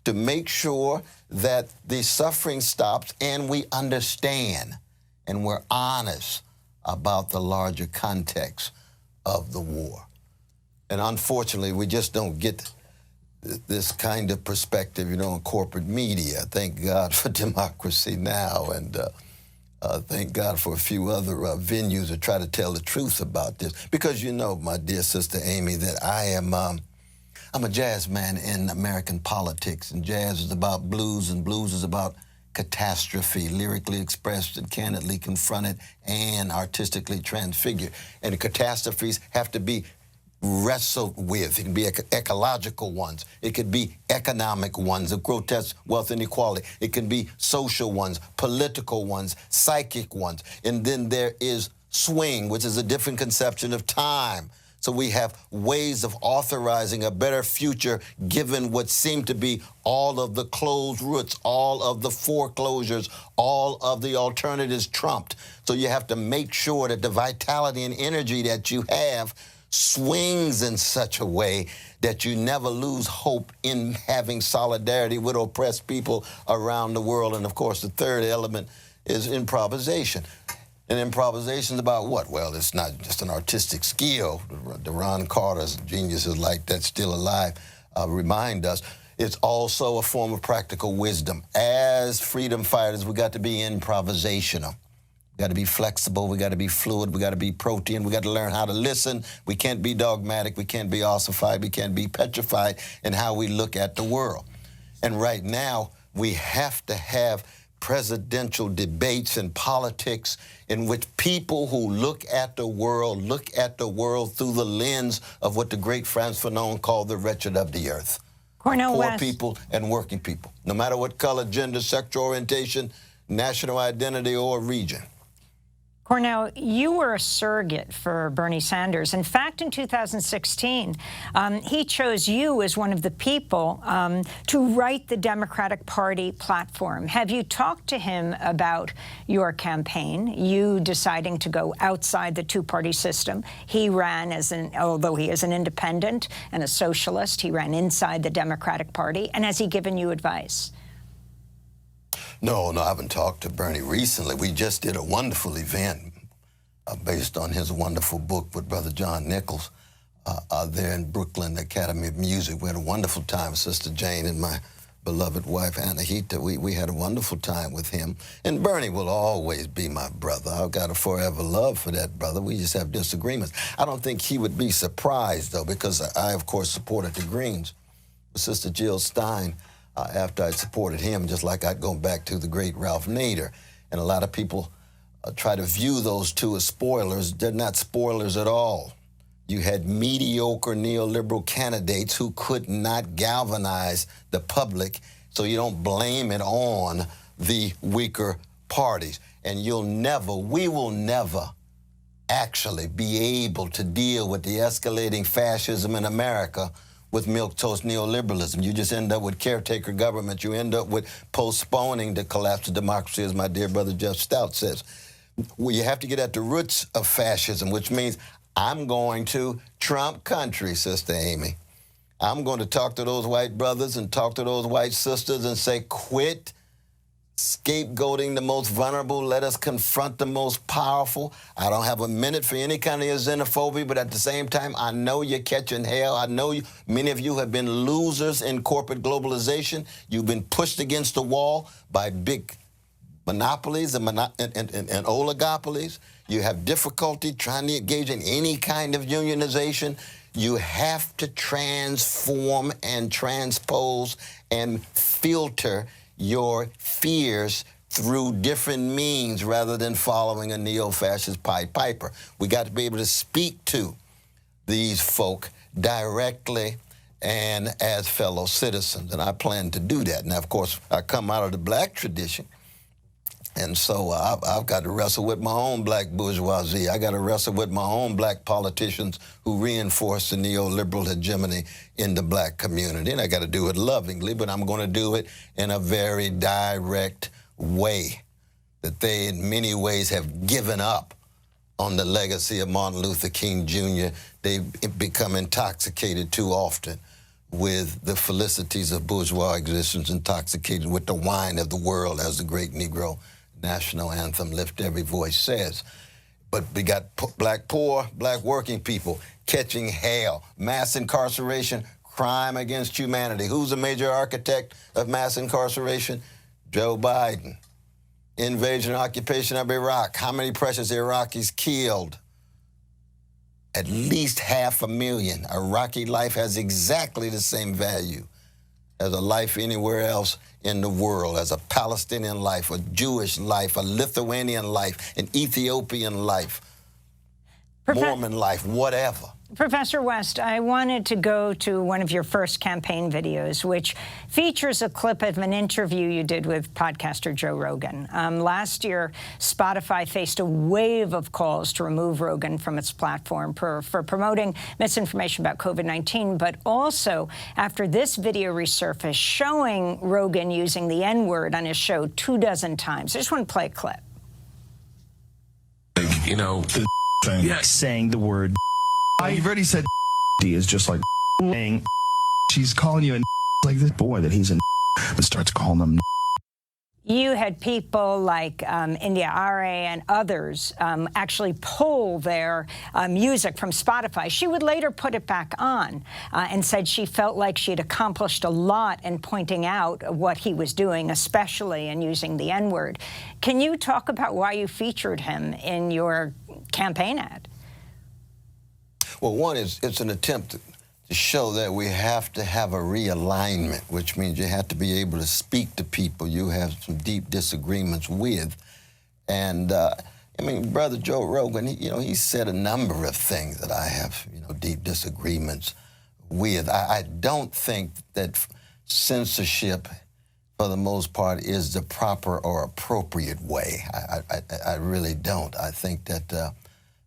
to make sure that the suffering stops and we understand and we're honest about the larger context of the war. And unfortunately, we just don't get this kind of perspective, you know, in corporate media. Thank God for Democracy Now! And thank God for a few other venues that try to tell the truth about this. Because you know, my dear sister Amy, that I'm a jazz man in American politics, and jazz is about blues, and blues is about catastrophe, lyrically expressed and candidly confronted and artistically transfigured. And the catastrophes have to be wrestled with. It can be ecological ones. It could be economic ones of grotesque wealth inequality. It can be social ones, political ones, psychic ones. And then there is swing, which is a different conception of time. So we have ways of authorizing a better future given what seem to be all of the closed roots, all of the foreclosures, all of the alternatives trumped. So you have to make sure that the vitality and energy that you have swings in such a way that you never lose hope in having solidarity with oppressed people around the world. And of course, the third element is improvisation. And improvisation is about what? Well, it's not just an artistic skill. The Ron Carter's geniuses like that still alive remind us. It's also a form of practical wisdom. As freedom fighters, we got to be improvisational. We got to be flexible. We got to be fluid. We got to be protean. We got to learn how to listen. We can't be dogmatic. We can't be ossified. We can't be petrified in how we look at the world. And right now, we have to have presidential debates and politics in which people who look at the world through the lens of what the great Frantz Fanon called the wretched of the earth. Cornel Poor West. people and working people, no matter what color, gender, sexual orientation, national identity, or region. Cornel, you were a surrogate for Bernie Sanders. In fact, in 2016, he chose you as one of the people to write the Democratic Party platform. Have you talked to him about your campaign, you deciding to go outside the two-party system? He ran although he is an independent and a socialist, he ran inside the Democratic Party. And has he given you advice? No, I haven't talked to Bernie recently. We just did a wonderful event based on his wonderful book with Brother John Nichols there in Brooklyn, the Academy of Music. We had a wonderful time with Sister Jane and my beloved wife, Anahita. We had a wonderful time with him. And Bernie will always be my brother. I've got a forever love for that brother. We just have disagreements. I don't think he would be surprised, though, because I, of course, supported the Greens with Sister Jill Stein. After I supported him, just like I'd go back to the great Ralph Nader. And a lot of people try to view those two as spoilers. They're not spoilers at all. You had mediocre neoliberal candidates who could not galvanize the public, so you don't blame it on the weaker parties. And we will never actually be able to deal with the escalating fascism in America with milquetoast neoliberalism. You just end up with caretaker government. You end up with postponing the collapse of democracy, as my dear brother Jeff Stout says. Well, you have to get at the roots of fascism, which means I'm going to Trump country, Sister Amy. I'm going to talk to those white brothers and talk to those white sisters and say, quit scapegoating the most vulnerable. Let us confront the most powerful. I don't have a minute for any kind of xenophobia, but at the same time, I know you're catching hell. I know many of you have been losers in corporate globalization. You've been pushed against the wall by big monopolies and oligopolies. You have difficulty trying to engage in any kind of unionization. You have to transform and transpose and filter your fears through different means rather than following a neo-fascist Pied Piper. We got to be able to speak to these folk directly and as fellow citizens, and I plan to do that. Now, of course, I come out of the black tradition, and so I've got to wrestle with my own black bourgeoisie. I got to wrestle with my own black politicians who reinforce the neoliberal hegemony in the black community. And I got to do it lovingly, but I'm going to do it in a very direct way that they, in many ways, have given up on the legacy of Martin Luther King Jr. They've become intoxicated too often with the felicities of bourgeois existence, intoxicated with the wine of the world, as the great Negro national anthem, Lift Every Voice, says. But we got black poor, black working people catching hell, mass incarceration, crime against humanity. Who's the major architect of mass incarceration? Joe Biden. Invasion and occupation of Iraq. How many precious Iraqis killed? At least 500,000. Iraqi life has exactly the same value as a life anywhere else in the world, as a Palestinian life, a Jewish life, a Lithuanian life, an Ethiopian life, Mormon life, whatever. Professor West, I wanted to go to one of your first campaign videos, which features a clip of an interview you did with podcaster Joe Rogan. Last year, Spotify faced a wave of calls to remove Rogan from its platform for promoting misinformation about COVID-19, but also after this video resurfaced showing Rogan using the N-word on his show 24 times. I just want to play a clip. You know, saying the word. You've already said is just like saying she's calling you a like this boy that he's a but starts calling them. You had people like India Arie and others actually pull their music from Spotify. She would later put it back on and said she felt like she had accomplished a lot in pointing out what he was doing, especially in using the N-word. Can you talk about why you featured him in your campaign ad? Well, one is it's an attempt to show that we have to have a realignment, which means you have to be able to speak to people you have some deep disagreements with. And, I mean, Brother Joe Rogan, he said a number of things that I have, deep disagreements with. I don't think that censorship, for the most part, is the proper or appropriate way. I really don't. I think that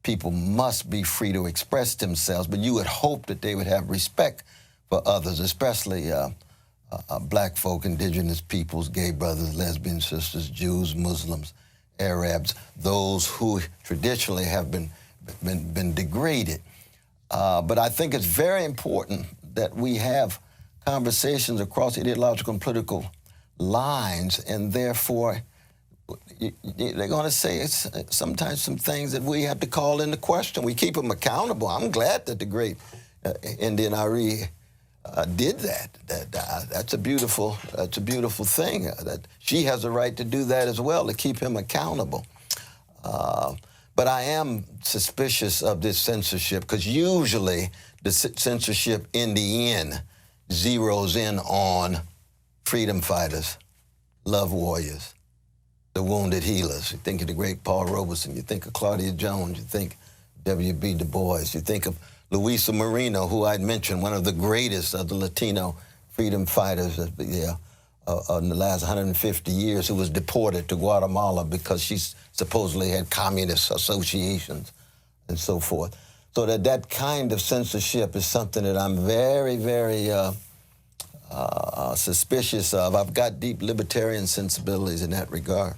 people must be free to express themselves, but you would hope that they would have respect for others, especially black folk, indigenous peoples, gay brothers, lesbian sisters, Jews, Muslims, Arabs, those who traditionally have been degraded. But I think it's very important that we have conversations across ideological and political lines, and therefore they're going to say sometimes some things that we have to call into question. We keep them accountable. I'm glad that the great Indian Arie did that. That's a beautiful thing. That she has a right to do that as well, to keep him accountable. But I am suspicious of this censorship because usually the censorship in the end zeroes in on freedom fighters, love warriors, the wounded healers. You think of the great Paul Robeson, you think of Claudia Jones, you think W.B. Du Bois, you think of Luisa Moreno, who I'd mentioned, one of the greatest of the Latino freedom fighters in the last 150 years, who was deported to Guatemala because she supposedly had communist associations and so forth. So that kind of censorship is something that I'm very, very suspicious of. I've got deep libertarian sensibilities in that regard.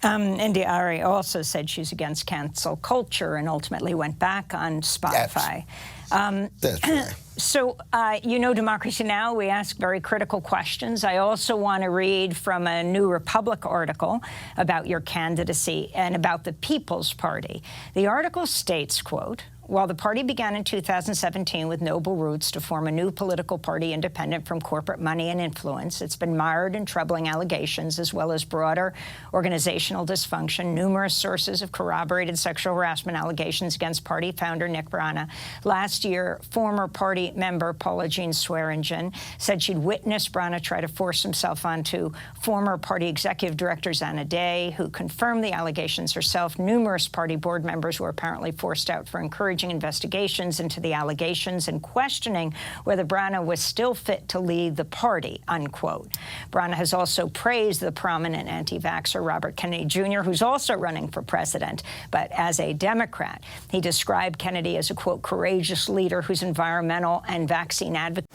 India Arie also said she's against cancel culture and ultimately went back on Spotify. That's right. So, Democracy Now!, we ask very critical questions. I also want to read from a New Republic article about your candidacy and about the People's Party. The article states, quote, "While the party began in 2017 with noble roots to form a new political party independent from corporate money and influence, it's been mired in troubling allegations as well as broader organizational dysfunction, numerous sources of corroborated sexual harassment allegations against party founder Nick Brana. Last year, former party member Paula Jean Swearingen said she'd witnessed Brana try to force himself onto former party executive director Zana Day, who confirmed the allegations herself. Numerous party board members were apparently forced out for encouraging investigations into the allegations and questioning whether Brana was still fit to lead the party," unquote. Brana has also praised the prominent anti-vaxxer Robert Kennedy Jr., who's also running for president, but as a Democrat. He described Kennedy as a, quote, courageous leader who's environmental and vaccine advocate.